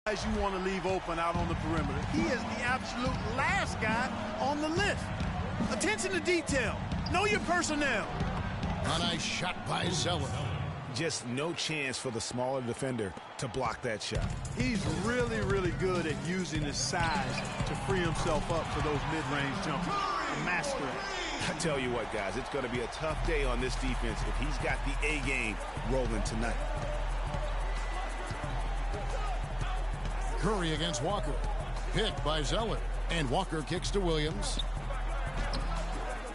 Guys you want to leave open out on the perimeter. He is the absolute last guy on the list. Attention to detail. Know your personnel. A nice shot by Zeller. Just no chance for the smaller defender to block that shot. He's really, really good at using his size to free himself up for those mid-range jumpers. Master it. I tell you what, guys, it's going to be a tough day on this defense if he's got the A game rolling tonight. Curry against Walker. Picked by Zeller. And Walker kicks to Williams.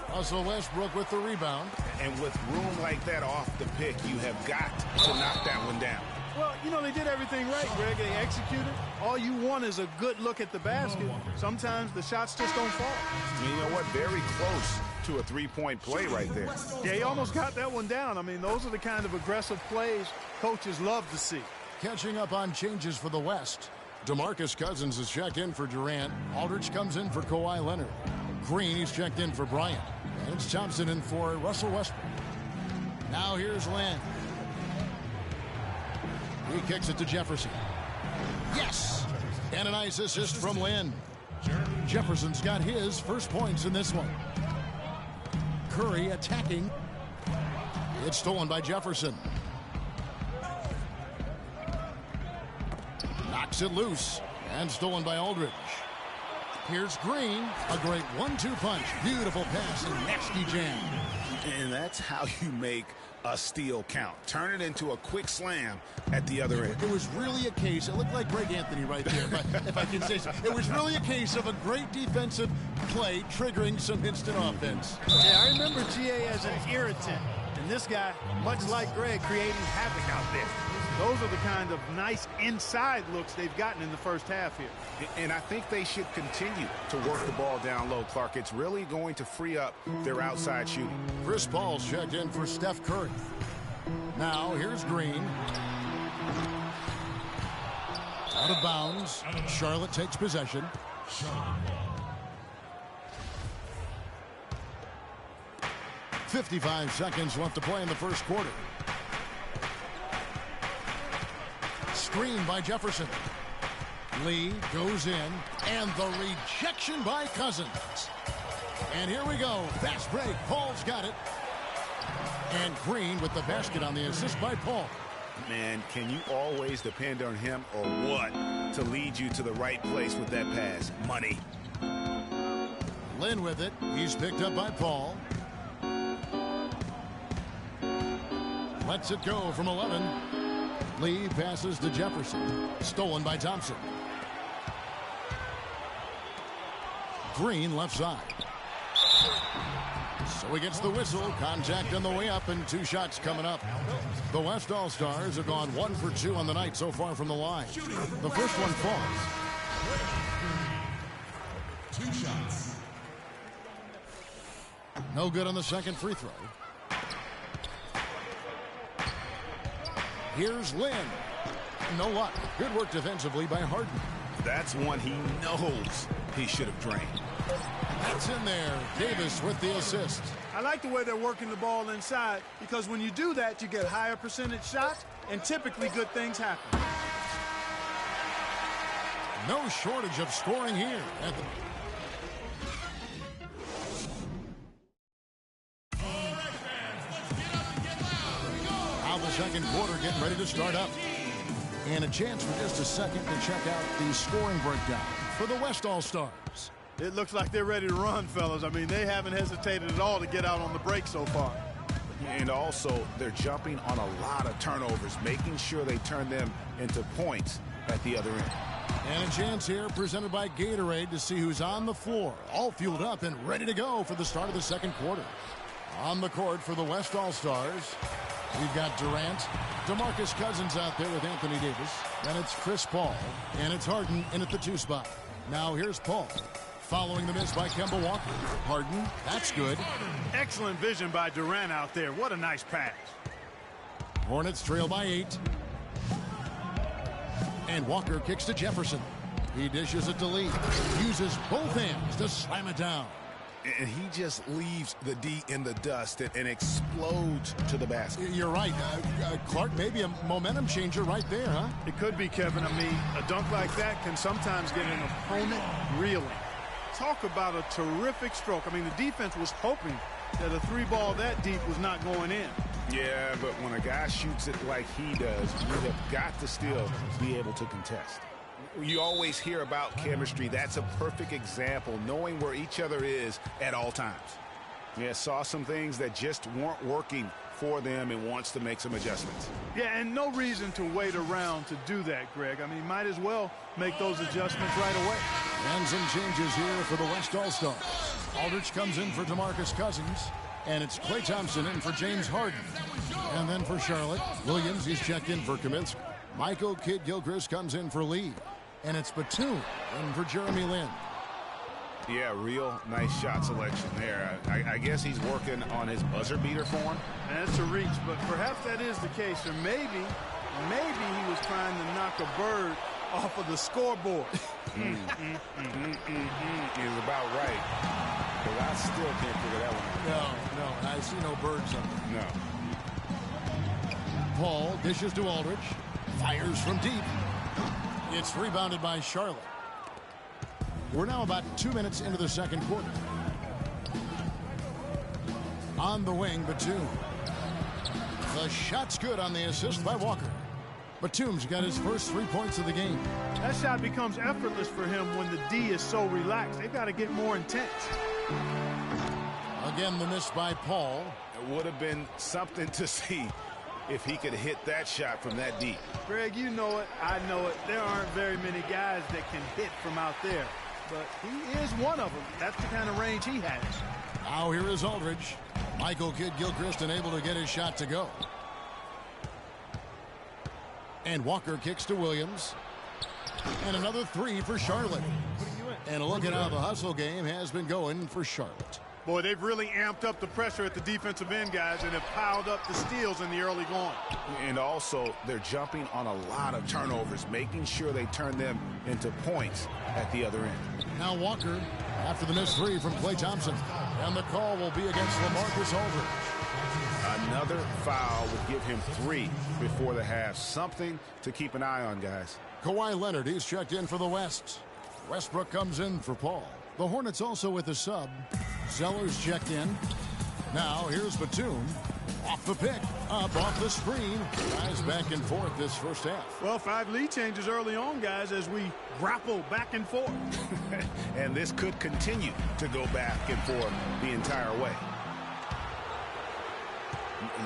Russell Westbrook with the rebound. And with room like that off the pick, you have got to knock that one down. Well, you know, they did everything right, Greg. They executed. All you want is a good look at the basket. Sometimes the shots just don't fall. You know what? Very close to a three-point play right there. Yeah, he almost got that one down. I mean, those are the kind of aggressive plays coaches love to see. Catching up on changes for the West. DeMarcus Cousins is checked in for Durant. Aldridge comes in for Kawhi Leonard. Green, he's checked in for Bryant. And it's Thompson in for Russell Westbrook. Now here's Len. He kicks it to Jefferson. Yes! And a nice assist from Len. Jefferson's got his first points in this one. Curry attacking. It's stolen by Jefferson. Knocks it loose. And stolen by Aldridge. Here's Green. A great 1-2 punch. Beautiful pass and nasty jam. And that's how you make a steal count. Turn it into a quick slam at the other end. It was really a case, it looked like Greg Anthony right there, but if I can say so. It was really a case of a great defensive play triggering some instant offense. Yeah, I remember GA as an irritant. And this guy, much like Greg, creating havoc out there. Those are the kind of nice inside looks they've gotten in the first half here. And I think they should continue to work the ball down low, Clark. It's really going to free up their outside shooting. Chris Paul's checked in for Steph Curry. Now here's Green. Out of bounds. Charlotte takes possession. 55 seconds left to play in the first quarter. Screen by Jefferson. Lee goes in, and the rejection by Cousins. And here we go. Fast break. Paul's got it. And Green with the basket on the assist by Paul. Man, can you always depend on him or what to lead you to the right place with that pass? Money. Lynn with it. He's picked up by Paul. Lets it go from 11. Lee passes to Jefferson. Stolen by Thompson. Green left side. So he gets the whistle. Contact on the way up and 2 shots coming up. The West All-Stars have gone 1 for 2 on the night so far from the line. The first one falls. 2 shots. No good on the second free throw. Here's Lynn. No luck. Good work defensively by Harden. That's one he knows he should have drained. That's in there. Davis with the assist. I like the way they're working the ball inside because when you do that, you get higher percentage shots, and typically good things happen. No shortage of scoring here. Now the second quarter getting ready to start up. And a chance for just a second to check out the scoring breakdown for the West All-Stars. It looks like they're ready to run, fellas. I mean, they haven't hesitated at all to get out on the break so far. And also, they're jumping on a lot of turnovers, making sure they turn them into points at the other end. And a chance here presented by Gatorade to see who's on the floor, all fueled up and ready to go for the start of the second quarter. On the court for the West All-Stars, we've got Durant, DeMarcus Cousins out there with Anthony Davis. Then it's Chris Paul, and it's Harden in at the 2 spot. Now here's Paul. Following the miss by Kemba Walker. Harden, that's good. Excellent vision by Durant out there. What a nice pass. Hornets trail by 8. And Walker kicks to Jefferson. He dishes it to Lee. Uses both hands to slam it down. And he just leaves the D in the dust and explodes to the basket. You're right. Clark, maybe a momentum changer right there, huh? It could be, Kevin. I mean, a dunk like that can sometimes get an opponent reeling. Talk about a terrific stroke. I mean, the defense was hoping that a three ball that deep was not going in. Yeah, but when a guy shoots it like he does, you have got to still be able to contest. You always hear about chemistry. That's a perfect example, knowing where each other is at all times. Yeah, saw some things that just weren't working for them and wants to make some adjustments. Yeah, and no reason to wait around to do that, Greg. I mean, might as well make those adjustments right away. And some changes here for the West All-Stars. Aldridge comes in for DeMarcus Cousins, and it's Klay Thompson in for James Harden. And then for Charlotte, Williams, he's checked in for Kaminsky. Michael Kidd-Gilchrist comes in for Lee. And it's Batum in for Jeremy Lin. Yeah, real nice shot selection there. I guess he's working on his buzzer beater form. And it's a reach, but perhaps that is the case. Or maybe he was trying to knock a bird off of the scoreboard. Is about right. But I still can't figure that one out. No, I see no birds on No. Paul dishes to Aldridge. Fires from deep. It's rebounded by Charlotte. We're now about 2 minutes into the second quarter. On the wing, Batum. The shot's good on the assist by Walker. Batum's got his first 3 points of the game. That shot becomes effortless for him when the D is so relaxed. They've got to get more intense. Again, the miss by Paul. It would have been something to see if he could hit that shot from that deep. Greg, you know it. I know it. There aren't very many guys that can hit from out there. But he is one of them. That's the kind of range he has. Now here is Aldridge. Michael Kidd-Gilchrist unable to get his shot to go. And Walker kicks to Williams. And another three for Charlotte. And a look at how the hustle game has been going for Charlotte. Boy, they've really amped up the pressure at the defensive end, guys, and have piled up the steals in the early going. And also, they're jumping on a lot of turnovers, making sure they turn them into points at the other end. Now Walker, after the missed three from Klay Thompson. And the call will be against LaMarcus Aldridge. Another foul would give him 3 before the half. Something to keep an eye on, guys. Kawhi Leonard, he's checked in for the West. Westbrook comes in for Paul. The Hornets also with a sub. Zeller's checked in. Now here's Batum. Off the pick. Up off the screen. Guys back and forth this first half. Well, 5 lead changes early on, guys, as we grapple back and forth. And this could continue to go back and forth the entire way.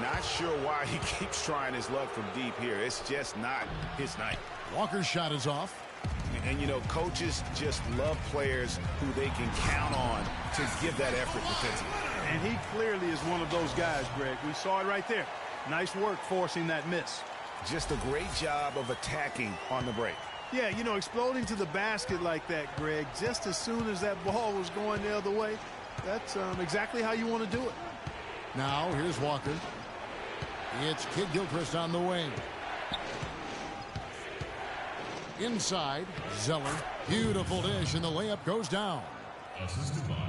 Not sure why he keeps trying his luck from deep here. It's just not his night. Walker's shot is off. And, you know, coaches just love players who they can count on to give that effort defensively. And he clearly is one of those guys, Greg. We saw it right there. Nice work forcing that miss. Just a great job of attacking on the break. Yeah, you know, exploding to the basket like that, Greg, just as soon as that ball was going the other way, that's exactly how you want to do it. Now here's Walker. It's Kidd-Gilchrist on the wing. Inside, Zeller. Beautiful dish, and the layup goes down.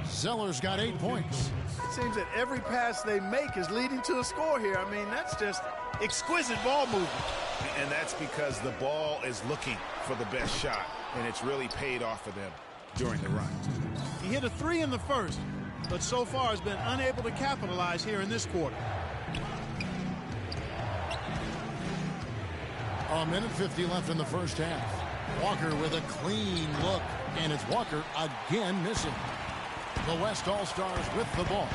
Zeller's got 8 points. It seems that every pass they make is leading to a score here. I mean, that's just exquisite ball movement. And that's because the ball is looking for the best shot, and it's really paid off for them during the run. He hit a 3 in the first, but so far has been unable to capitalize here in this quarter. A minute 50 left in the first half. Walker with a clean look, and it's Walker again missing. The West All-Stars with the ball,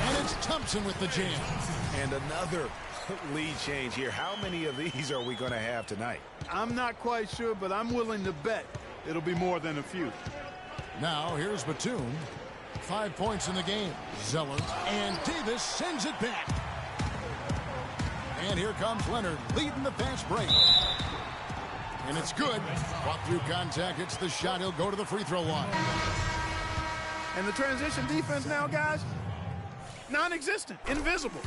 and it's Thompson with the jam. And another lead change here. How many of these are we going to have tonight? I'm not quite sure, but I'm willing to bet it'll be more than a few. Now here's Batum. 5 points in the game. Zeller and Davis sends it back. And here comes Leonard leading the fast break. And it's good. Walk through contact. It's the shot. He'll go to the free throw line. And the transition defense now, guys, non-existent, invisible.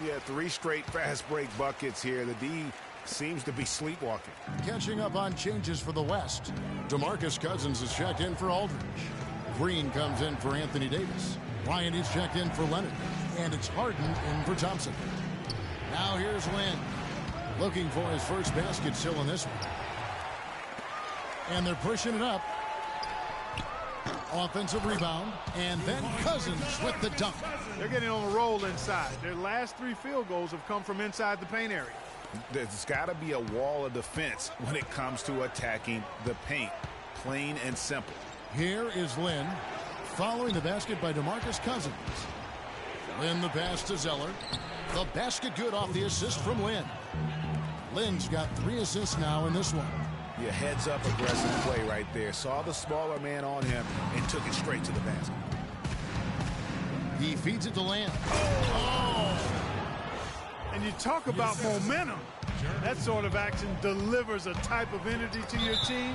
Yeah, 3 straight fast break buckets here. The D seems to be sleepwalking. Catching up on changes for the West. DeMarcus Cousins is checked in for Aldridge. Green comes in for Anthony Davis. Bryant is checked in for Leonard. And it's Harden in for Thompson. Now here's Lynn. Looking for his first basket still in this one. And they're pushing it up. Offensive rebound. And then Cousins with the dunk. They're getting on a roll inside. Their last 3 field goals have come from inside the paint area. There's got to be a wall of defense when it comes to attacking the paint. Plain and simple. Here is Lynn. Following the basket by DeMarcus Cousins. Lynn the pass to Zeller. The basket good off the assist from Lynn. Lynn's got 3 assists now in this one. Yeah, heads up aggressive play right there. Saw the smaller man on him and took it straight to the basket. He feeds it to Lamb. And you talk about momentum. That sort of action delivers a type of energy to your team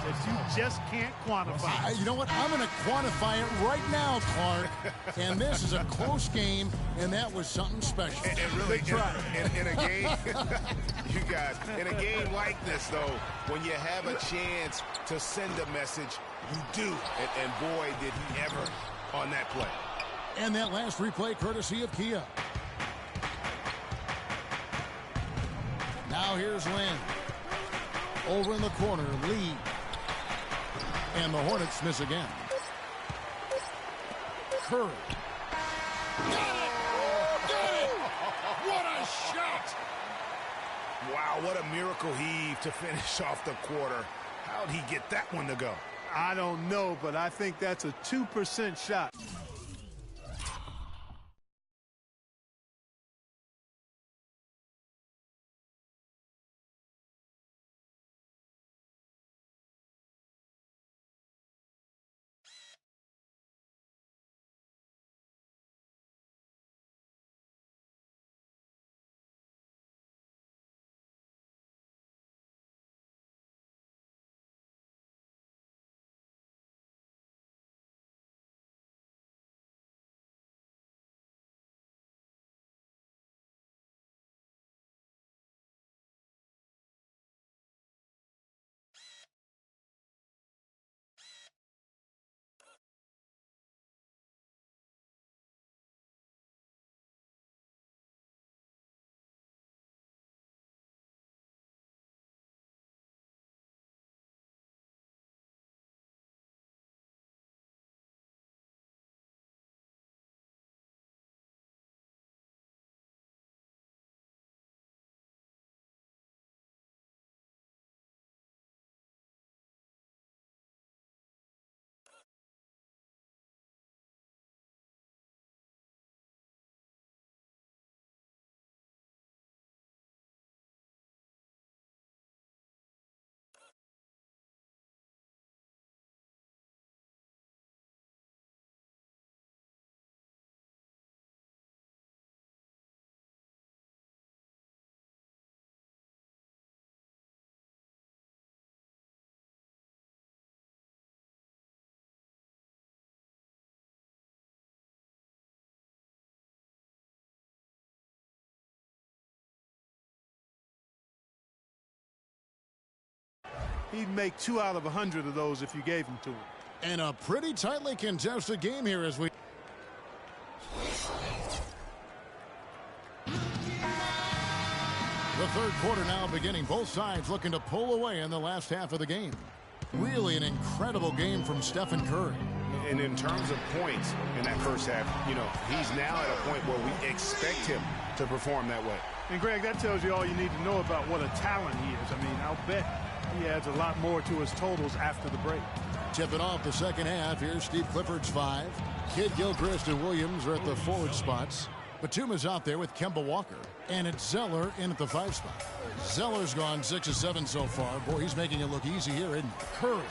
that you just can't quantify. You know what? I'm going to quantify it right now, Clark. And this is a close game, and that was something special. And really, in a game, you guys, in a game like this, though, when you have a chance to send a message, you do. And boy, did he ever on that play. And that last replay courtesy of Kia. Now here's Lynn. Over in the corner, Lee. And the Hornets miss again. Curry. Got it! Got it! What a shot! Wow, what a miracle heave to finish off the quarter. How'd he get that one to go? I don't know, but I think that's a 2% shot. He'd make 2 out of 100 of those if you gave them to him. And a pretty tightly contested game here as we... The third quarter now beginning. Both sides looking to pull away in the last half of the game. Really an incredible game from Stephen Curry. And in terms of points in that first half, you know, he's now at a point where we expect him to perform that way. And, Greg, that tells you all you need to know about what a talent he is. I mean, I'll bet he adds a lot more to his totals after the break. Tipping off the second half. Here's Steve Clifford's 5. Kidd Gilchrist and Williams are at the forward spots. Batuma's out there with Kemba Walker. And it's Zeller in at the 5 spot. Zeller's gone 6 of 7 so far. Boy, he's making it look easy here, isn't he? Curry.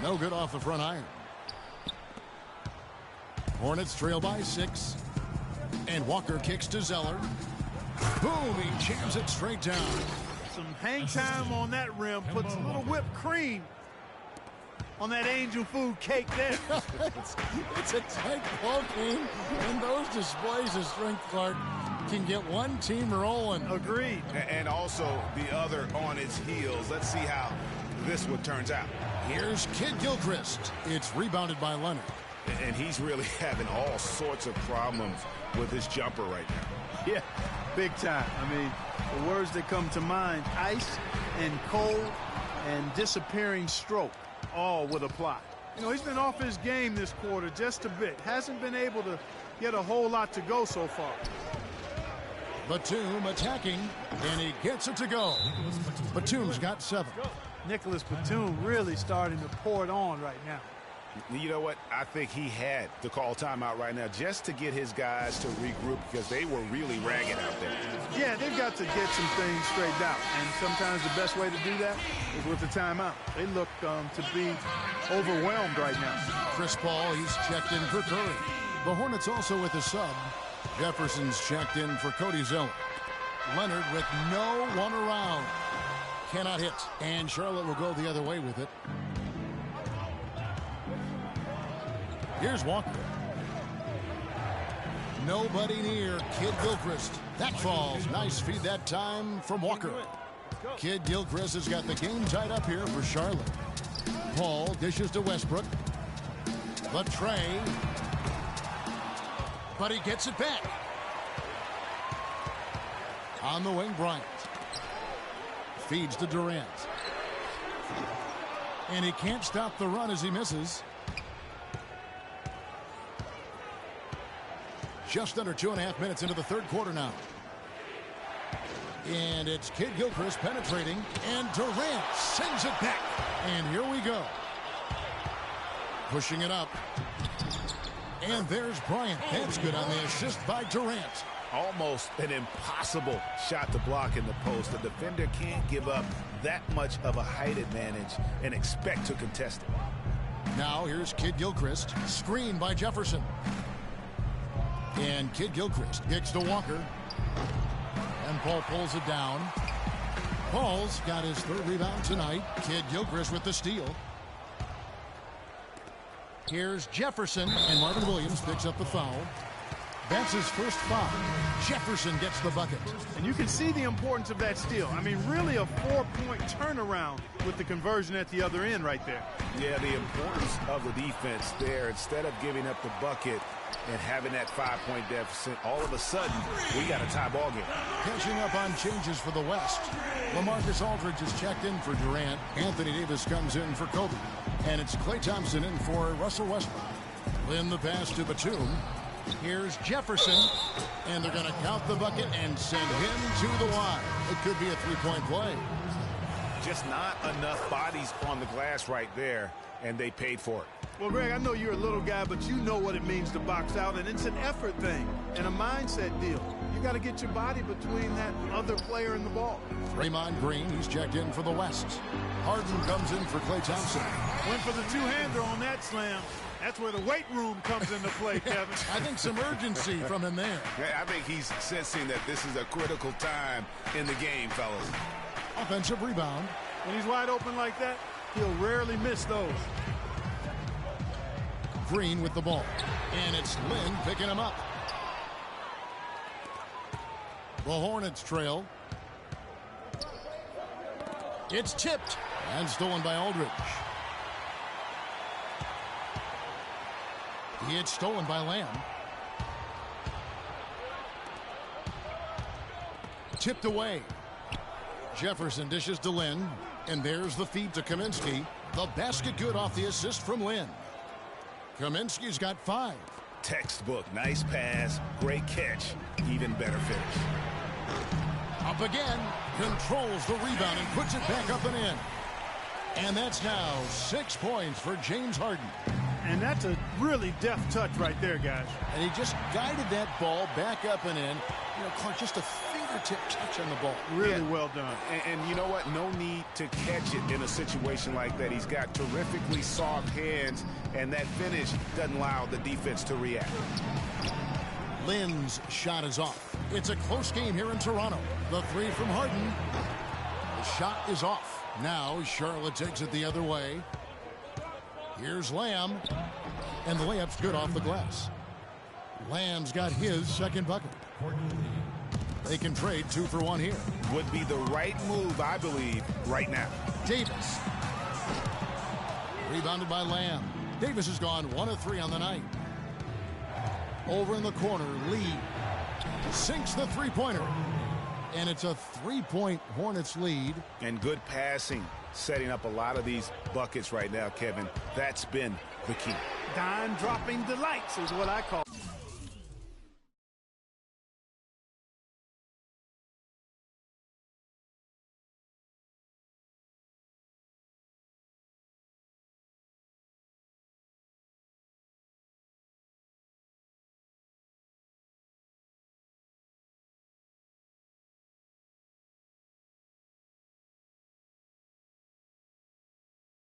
No good off the front iron. Hornets trail by 6. And Walker kicks to Zeller. Boom, he jams it straight down. Some hang time on that rim. Puts a little whipped cream on that angel food cake there. It's a tight ball game, and those displays of strength, Clark, can get one team rolling. Agreed. And also the other on its heels. Let's see how this one turns out. Here's Kidd Gilchrist. It's rebounded by Leonard. And he's really having all sorts of problems with his jumper right now. Yeah, big time. I mean, the words that come to mind, ice and cold and disappearing stroke, all would apply. You know, he's been off his game this quarter just a bit. Hasn't been able to get a whole lot to go so far. Batum attacking, and he gets it to go. Batum's got 7. Nicholas Batum really starting to pour it on right now. You know what? I think he had to call timeout right now just to get his guys to regroup because they were really ragged out there. Yeah, they've got to get some things straightened out. And sometimes the best way to do that is with the timeout. They look to be overwhelmed right now. Chris Paul, he's checked in for Curry. The Hornets also with a sub. Jefferson's checked in for Cody Zeller. Leonard with no one around. Cannot hit. And Charlotte will go the other way with it. Here's Walker. Nobody near. Kid Gilchrist. That falls. Nice feed that time from Walker. Kid Gilchrist has got the game tied up here for Charlotte. Paul dishes to Westbrook. The tray. But he gets it back. On the wing, Bryant. Feeds to Durant. And he can't stop the run as he misses. Just under 2.5 minutes into the third quarter now. And it's Kid Gilchrist penetrating. And Durant sends it back. And here we go. Pushing it up. And there's Bryant. That's good on the assist by Durant. Almost an impossible shot to block in the post. The defender can't give up that much of a height advantage and expect to contest it. Now here's Kid Gilchrist. Screen by Jefferson. And Kid Gilchrist kicks to Walker. And Paul pulls it down. Paul's got his 3rd rebound tonight. Kid Gilchrist with the steal. Here's Jefferson, and Marvin Williams picks up the foul. That's his first foul. Jefferson gets the bucket. And you can see the importance of that steal. I mean, really a 4-point turnaround with the conversion at the other end right there. Yeah, the importance of the defense there. Instead of giving up the bucket and having that 5-point deficit, all of a sudden, we got a tie ball game. Catching up on changes for the West. LaMarcus Aldridge is checked in for Durant. Anthony Davis comes in for Kobe. And it's Klay Thompson in for Russell Westbrook. Then the pass to Batum. Here's Jefferson. And they're going to count the bucket and send him to the line. It could be a 3-point play. Just not enough bodies on the glass right there, and they paid for it. Well, Greg, I know you're a little guy, but you know what it means to box out, and it's an effort thing and a mindset deal. You got to get your body between that other player and the ball. Draymond Green, he's checked in for the West. Harden comes in for Klay Thompson. Went for the two-hander on that slam. That's where the weight room comes into play, Kevin. I think some urgency from him there. I think he's sensing that this is a critical time in the game, fellas. Offensive rebound. When he's wide open like that, he'll rarely miss those. Green with the ball. And it's Lynn picking him up. The Hornets trail. It's tipped. And stolen by Aldridge. It's stolen by Lamb. Tipped away. Jefferson dishes to Lynn. And there's the feed to Kaminsky. The basket good off the assist from Lynn. Kaminsky's got 5. Textbook. Nice pass. Great catch. Even better finish. Up again. Controls the rebound and puts it back up and in. And that's now 6 points for James Harden. And that's a really deft touch right there, guys. And he just guided that ball back up and in. You know, Clark, just a fingertip touch on the ball. Really well done. And you know what? No need to catch it in a situation like that. He's got terrifically soft hands, and that finish doesn't allow the defense to react. Lynn's shot is off. It's a close game here in Toronto. The 3 from Harden. The shot is off. Now Charlotte takes it the other way. Here's Lamb. And the layup's good off the glass. Lamb's got his second bucket. They can trade 2 for 1 here. Would be the right move, I believe, right now. Davis. Rebounded by Lamb. Davis has gone 1 of 3 on the night. Over in the corner, Lee sinks the three-pointer. And it's a 3-point Hornets lead. And good passing, setting up a lot of these buckets right now, Kevin. That's been the key. Dime-dropping delights is what I call